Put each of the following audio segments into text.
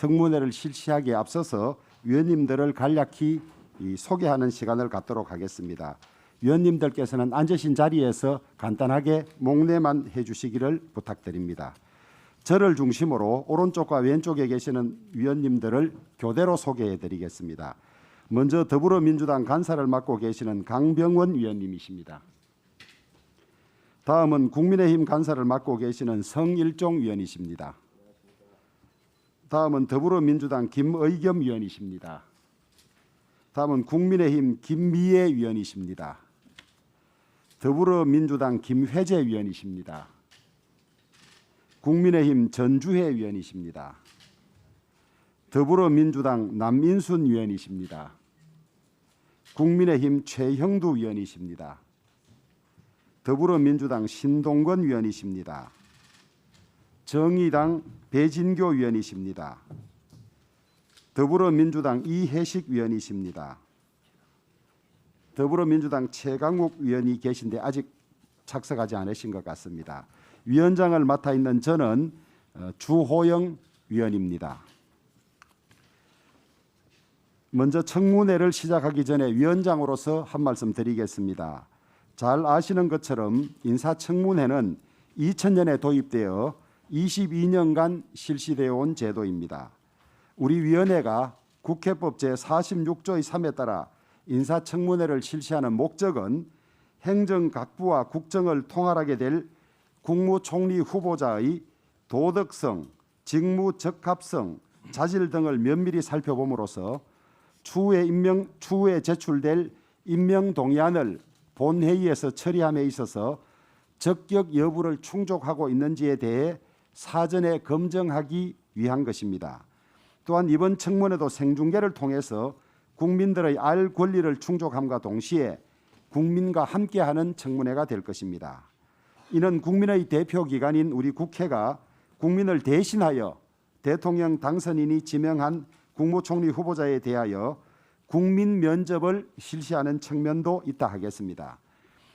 청문회를 실시하기에 앞서서 위원님들을 간략히 소개하는 시간을 갖도록 하겠습니다. 위원님들께서는 앉으신 자리에서 간단하게 목례만 해주시기를 부탁드립니다. 저를 중심으로 오른쪽과 왼쪽에 계시는 위원님들을 교대로 소개해드리겠습니다. 먼저 더불어민주당 간사를 맡고 계시는 강병원 위원님이십니다. 다음은 국민의힘 간사를 맡고 계시는 성일종 위원이십니다. 다음은 더불어민주당 김의겸 위원이십니다. 다음은 국민의힘 김미애 위원이십니다. 더불어민주당 김회재 위원이십니다. 국민의힘 전주혜 위원이십니다. 더불어민주당 남인순 위원이십니다. 국민의힘 최형두 위원이십니다. 더불어민주당 신동건 위원이십니다. 정의당 배진교 위원이십니다. 더불어민주당 이혜식 위원이십니다. 더불어민주당 최강욱 위원이 계신데 아직 착석하지 않으신 것 같습니다. 위원장을 맡아 있는 저는 주호영 위원입니다. 먼저 청문회를 시작하기 전에 위원장으로서 한 말씀 드리겠습니다. 잘 아시는 것처럼 인사청문회는 2000년에 도입되어 22년간 실시되어 온 제도입니다. 우리 위원회가 국회법 제46조의 3에 따라 인사청문회를 실시하는 목적은 행정각부와 국정을 통할하게 될 국무총리 후보자의 도덕성, 직무 적합성, 자질 등을 면밀히 살펴봄으로써 추후에 제출될 임명동의안을 본회의에서 처리함에 있어서 적격 여부를 충족하고 있는지에 대해 사전에 검증하기 위한 것입니다. 또한 이번 청문회도 생중계를 통해서 국민들의 알 권리를 충족함과 동시에 국민과 함께하는 청문회가 될 것입니다. 이는 국민의 대표기관인 우리 국회가 국민을 대신하여 대통령 당선인이 지명한 국무총리 후보자에 대하여 국민 면접을 실시하는 측면도 있다 하겠습니다.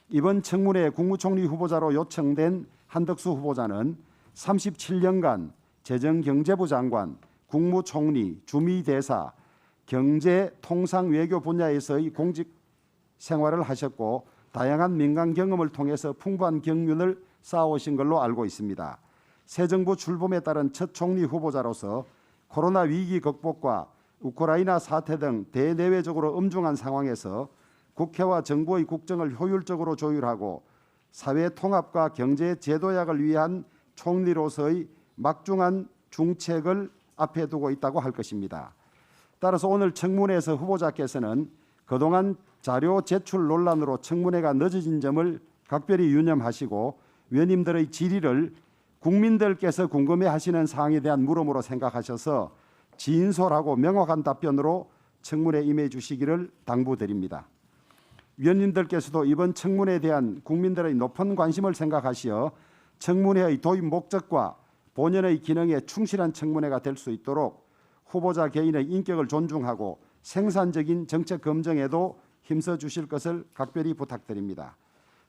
이번 청문회 국무총리 후보자로 요청된 한덕수 후보자는 37년간 재정경제부 장관, 국무총리, 주미대사, 경제, 통상, 외교 분야에서의 공직 생활을 하셨고 다양한 민간 경험을 통해서 풍부한 경륜을 쌓아오신 걸로 알고 있습니다. 새 정부 출범에 따른 첫 총리 후보자로서 코로나 위기 극복과 우크라이나 사태 등 대내외적으로 엄중한 상황에서 국회와 정부의 국정을 효율적으로 조율하고 사회 통합과 경제 제도약을 위한 총리로서의 막중한 중책을 앞에 두고 있다고 할 것입니다. 따라서 오늘 청문회에서 후보자께서는 그동안 자료 제출 논란으로 청문회가 늦어진 점을 각별히 유념하시고 위원님들의 질의를 국민들께서 궁금해하시는 사항에 대한 물음으로 생각하셔서 진솔하고 명확한 답변으로 청문회에 임해 주시기를 당부드립니다. 위원님들께서도 이번 청문회에 대한 국민들의 높은 관심을 생각하시어 청문회의 도입 목적과 본연의 기능에 충실한 청문회가 될 수 있도록 후보자 개인의 인격을 존중하고 생산적인 정책 검증에도 힘써 주실 것을 각별히 부탁드립니다.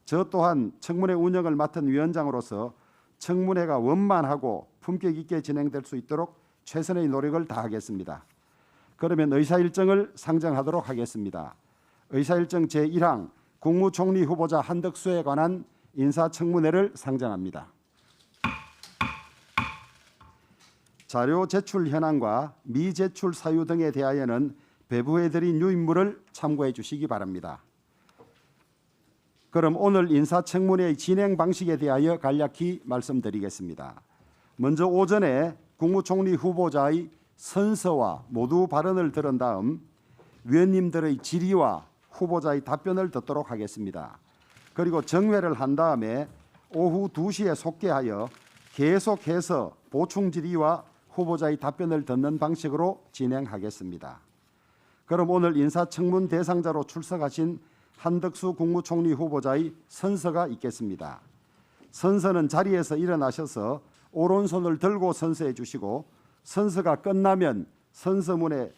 저 또한 청문회 운영을 맡은 위원장으로서 청문회가 원만하고 품격 있게 진행될 수 있도록 최선의 노력을 다하겠습니다. 그러면 의사일정을 상정하도록 하겠습니다. 의사일정 제1항 국무총리 후보자 한덕수에 관한 인사청문회를 상정합니다. 자료 제출 현황과 미제출 사유 등에 대하여는 배부해드린 유인물을 참고해 주시기 바랍니다. 그럼 오늘 인사청문회의 진행 방식에 대하여 간략히 말씀드리겠습니다. 먼저 오전에 국무총리 후보자의 선서와 모두 발언을 들은 다음 위원님들의 질의와 후보자의 답변을 듣도록 하겠습니다. 그리고 정회를 한 다음에 오후 2시에 속개하여 계속해서 보충 질의와 후보자의 답변을 듣는 방식으로 진행하겠습니다. 그럼 오늘 인사청문 대상자로 출석하신 한덕수 국무총리 후보자의 선서가 있겠습니다. 선서는 자리에서 일어나셔서 오른손을 들고 선서해 주시고 선서가 끝나면 선서문에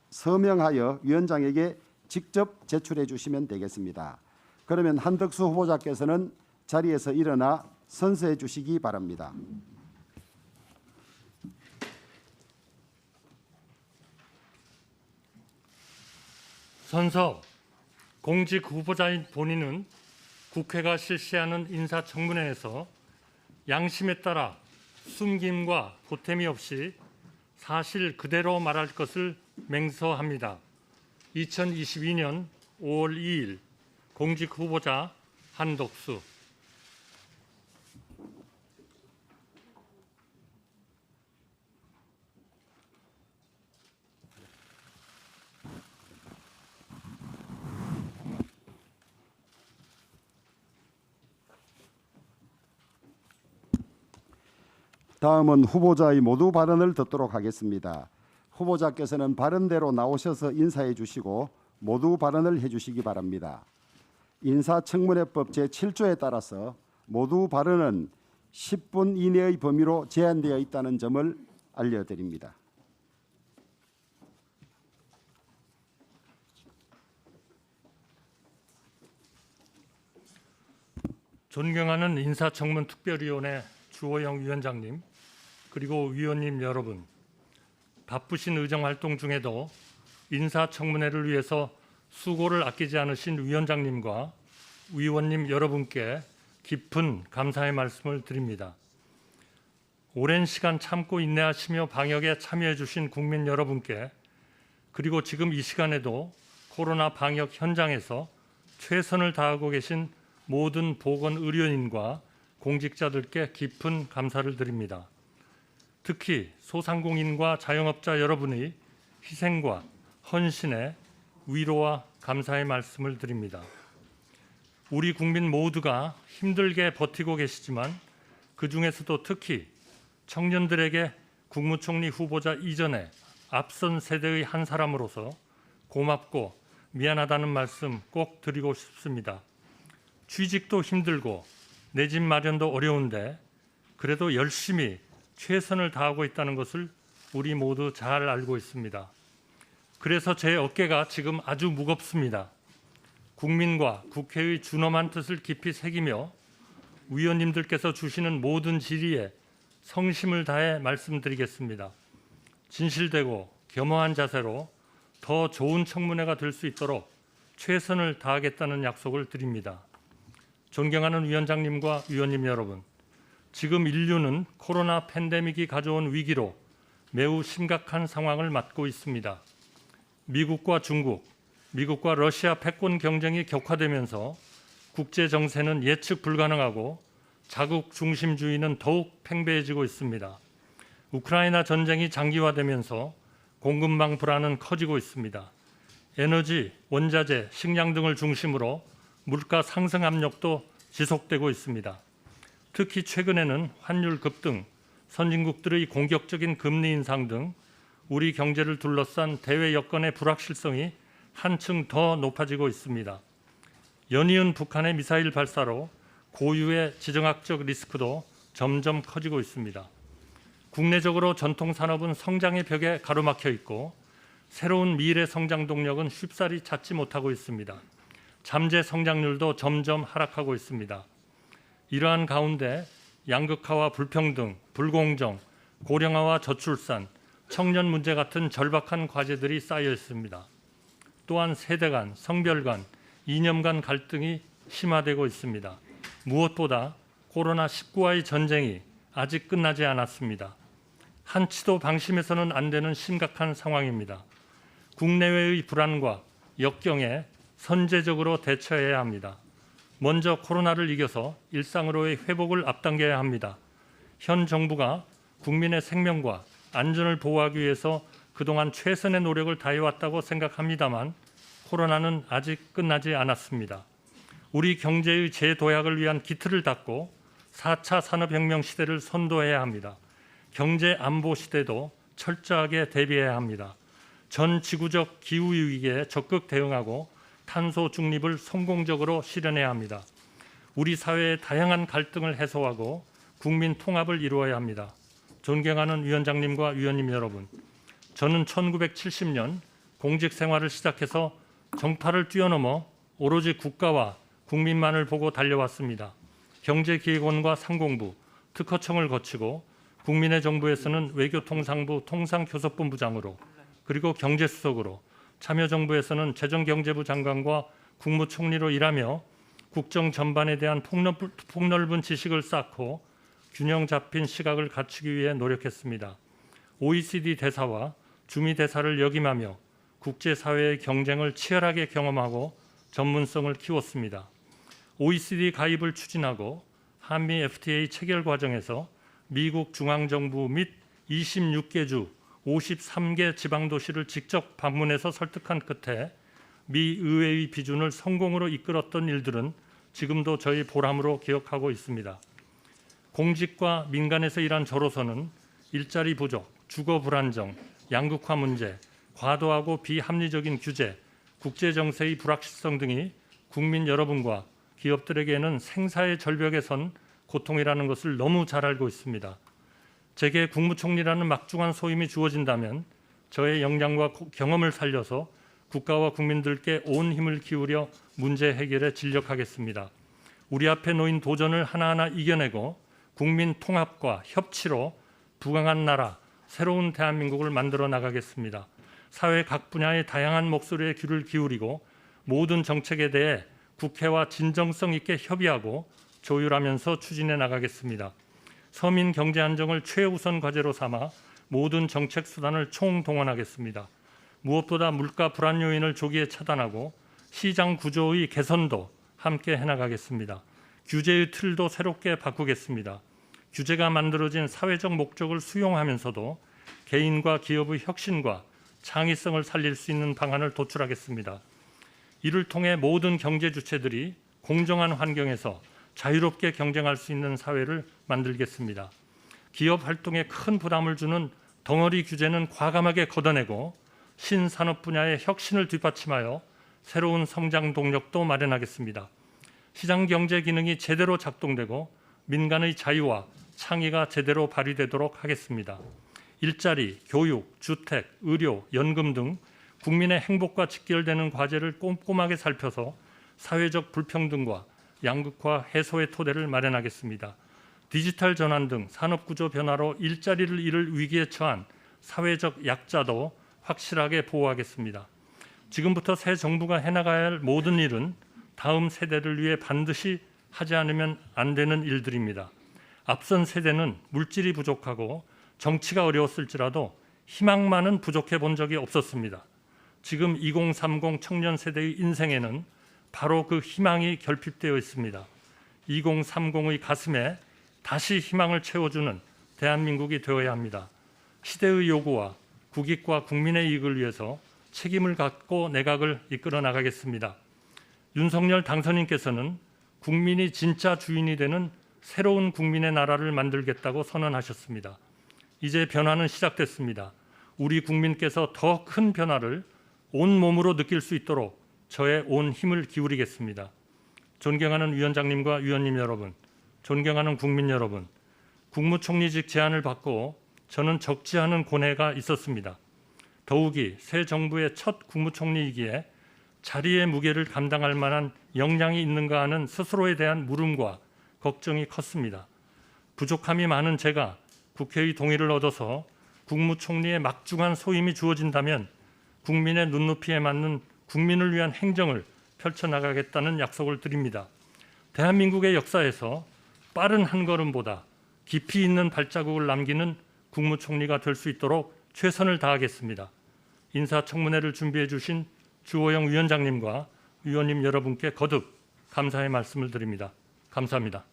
서명하여 위원장에게 직접 제출해 주시면 되겠습니다. 그러면 한덕수 후보자께서는 자리에서 일어나 선서해 주시기 바랍니다. 선서 공직 후보자인 본인은 국회가 실시하는 인사청문회에서 양심에 따라 숨김과 보탬이 없이 사실 그대로 말할 것을 맹서합니다. 2022년 5월 2일 공직 후보자 한덕수. 다음은 후보자의 모두 발언을 듣도록 하겠습니다. 후보자께서는 발언대로 나오셔서 인사해 주시고 모두 발언을 해 주시기 바랍니다. 인사청문회법 제7조에 따라서 모두 발언은 10분 이내의 범위로 제한되어 있다는 점을 알려드립니다. 존경하는 인사청문특별위원회 주호영 위원장님, 그리고 위원님 여러분, 바쁘신 의정활동 중에도 인사청문회를 위해서 수고를 아끼지 않으신 위원장님과 위원님 여러분께 깊은 감사의 말씀을 드립니다. 오랜 시간 참고 인내하시며 방역에 참여해 주신 국민 여러분께, 그리고 지금 이 시간에도 코로나 방역 현장에서 최선을 다하고 계신 모든 보건의료인과 공직자들께 깊은 감사를 드립니다. 특히 소상공인과 자영업자 여러분의 희생과 헌신에 위로와 감사의 말씀을 드립니다. 우리 국민 모두가 힘들게 버티고 계시지만 그중에서도 특히 청년들에게 국무총리 후보자 이전에 앞선 세대의 한 사람으로서 고맙고 미안하다는 말씀 꼭 드리고 싶습니다. 취직도 힘들고 내 집 마련도 어려운데 그래도 열심히 최선을 다하고 있다는 것을 우리 모두 잘 알고 있습니다. 그래서 제 어깨가 지금 아주 무겁습니다. 국민과 국회의 준엄한 뜻을 깊이 새기며 위원님들께서 주시는 모든 질의에 성심을 다해 말씀드리겠습니다. 진실되고 겸허한 자세로 더 좋은 청문회가 될 수 있도록 최선을 다하겠다는 약속을 드립니다. 존경하는 위원장님과 위원님 여러분, 지금 인류는 코로나 팬데믹이 가져온 위기로 매우 심각한 상황을 맞고 있습니다. 미국과 중국, 미국과 러시아 패권 경쟁이 격화되면서 국제 정세는 예측 불가능하고 자국 중심주의는 더욱 팽배해지고 있습니다. 우크라이나 전쟁이 장기화되면서 공급망 불안은 커지고 있습니다. 에너지, 원자재, 식량 등을 중심으로 물가 상승 압력도 지속되고 있습니다. 특히 최근에는 환율 급등, 선진국들의 공격적인 금리 인상 등 우리 경제를 둘러싼 대외 여건의 불확실성이 한층 더 높아지고 있습니다. 연이은 북한의 미사일 발사로 고유의 지정학적 리스크도 점점 커지고 있습니다. 국내적으로 전통 산업은 성장의 벽에 가로막혀 있고 새로운 미래 성장 동력은 쉽사리 찾지 못하고 있습니다. 잠재 성장률도 점점 하락하고 있습니다. 이러한 가운데 양극화와 불평등, 불공정, 고령화와 저출산, 청년 문제 같은 절박한 과제들이 쌓여 있습니다. 또한 세대 간, 성별 간, 이념 간 갈등이 심화되고 있습니다. 무엇보다 코로나19와의 전쟁이 아직 끝나지 않았습니다. 한치도 방심해서는 안 되는 심각한 상황입니다. 국내외의 불안과 역경에 선제적으로 대처해야 합니다. 먼저 코로나를 이겨서 일상으로의 회복을 앞당겨야 합니다. 현 정부가 국민의 생명과 안전을 보호하기 위해서 그동안 최선의 노력을 다해왔다고 생각합니다만 코로나는 아직 끝나지 않았습니다. 우리 경제의 재도약을 위한 기틀을 닦고 4차 산업혁명 시대를 선도해야 합니다. 경제 안보 시대도 철저하게 대비해야 합니다. 전 지구적 기후위기에 적극 대응하고 탄소 중립을 성공적으로 실현해야 합니다. 우리 사회의 다양한 갈등을 해소하고 국민 통합을 이루어야 합니다. 존경하는 위원장님과 위원님 여러분, 저는 1970년 공직 생활을 시작해서 정파를 뛰어넘어 오로지 국가와 국민만을 보고 달려왔습니다. 경제기획원과 상공부, 특허청을 거치고 국민의 정부에서는 외교통상부 통상교섭본부장으로, 그리고 경제수석으로 참여정부에서는 재정경제부 장관과 국무총리로 일하며 국정 전반에 대한 폭넓은 지식을 쌓고 균형 잡힌 시각을 갖추기 위해 노력했습니다. OECD 대사와 주미 대사를 역임하며 국제사회의 경쟁을 치열하게 경험하고 전문성을 키웠습니다. OECD 가입을 추진하고 한미 FTA 체결 과정에서 미국 중앙정부 및 26개 주 53개 지방도시를 직접 방문해서 설득한 끝에 미 의회의 비준을 성공으로 이끌었던 일들은 지금도 저희 보람으로 기억하고 있습니다. 공직과 민간에서 일한 저로서는 일자리 부족, 주거 불안정, 양극화 문제, 과도하고 비합리적인 규제, 국제정세의 불확실성 등이 국민 여러분과 기업들에게는 생사의 절벽에 선 고통이라는 것을 너무 잘 알고 있습니다. 제게 국무총리라는 막중한 소임이 주어진다면 저의 역량과 경험을 살려서 국가와 국민들께 온 힘을 기울여 문제 해결에 진력하겠습니다. 우리 앞에 놓인 도전을 하나하나 이겨내고 국민 통합과 협치로 부강한 나라, 새로운 대한민국을 만들어 나가겠습니다. 사회 각 분야의 다양한 목소리에 귀를 기울이고 모든 정책에 대해 국회와 진정성 있게 협의하고 조율하면서 추진해 나가겠습니다. 서민 경제 안정을 최우선 과제로 삼아 모든 정책 수단을 총동원하겠습니다. 무엇보다 물가 불안 요인을 조기에 차단하고 시장 구조의 개선도 함께 해나가겠습니다. 규제의 틀도 새롭게 바꾸겠습니다. 규제가 만들어진 사회적 목적을 수용하면서도 개인과 기업의 혁신과 창의성을 살릴 수 있는 방안을 도출하겠습니다. 이를 통해 모든 경제 주체들이 공정한 환경에서 자유롭게 경쟁할 수 있는 사회를 만들겠습니다. 기업 활동에 큰 부담을 주는 덩어리 규제는 과감하게 걷어내고 신산업 분야의 혁신을 뒷받침하여 새로운 성장 동력도 마련하겠습니다. 시장 경제 기능이 제대로 작동되고 민간의 자유와 창의가 제대로 발휘되도록 하겠습니다. 일자리, 교육, 주택, 의료, 연금 등 국민의 행복과 직결되는 과제를 꼼꼼하게 살펴서 사회적 불평등과 양극화 해소의 토대를 마련하겠습니다. 디지털 전환 등 산업구조 변화로 일자리를 잃을 위기에 처한 사회적 약자도 확실하게 보호하겠습니다. 지금부터 새 정부가 해나가야 할 모든 일은 다음 세대를 위해 반드시 하지 않으면 안 되는 일들입니다. 앞선 세대는 물질이 부족하고 정치가 어려웠을지라도 희망만은 부족해 본 적이 없었습니다. 지금 2030 청년 세대의 인생에는 바로 그 희망이 결핍되어 있습니다. 2030의 가슴에 다시 희망을 채워주는 대한민국이 되어야 합니다. 시대의 요구와 국익과 국민의 이익을 위해서 책임을 갖고 내각을 이끌어 나가겠습니다. 윤석열 당선인께서는 국민이 진짜 주인이 되는 새로운 국민의 나라를 만들겠다고 선언하셨습니다. 이제 변화는 시작됐습니다. 우리 국민께서 더 큰 변화를 온몸으로 느낄 수 있도록 저의 온 힘을 기울이겠습니다. 존경하는 위원장님과 위원님 여러분, 존경하는 국민 여러분, 국무총리직 제안을 받고 저는 적지 않은 고뇌가 있었습니다. 더욱이 새 정부의 첫 국무총리이기에 자리의 무게를 감당할 만한 역량이 있는가 하는 스스로에 대한 물음과 걱정이 컸습니다. 부족함이 많은 제가 국회의 동의를 얻어서 국무총리의 막중한 소임이 주어진다면 국민의 눈높이에 맞는 국민을 위한 행정을 펼쳐나가겠다는 약속을 드립니다. 대한민국의 역사에서 빠른 한 걸음보다 깊이 있는 발자국을 남기는 국무총리가 될 수 있도록 최선을 다하겠습니다. 인사청문회를 준비해 주신 주호영 위원장님과 위원님 여러분께 거듭 감사의 말씀을 드립니다. 감사합니다.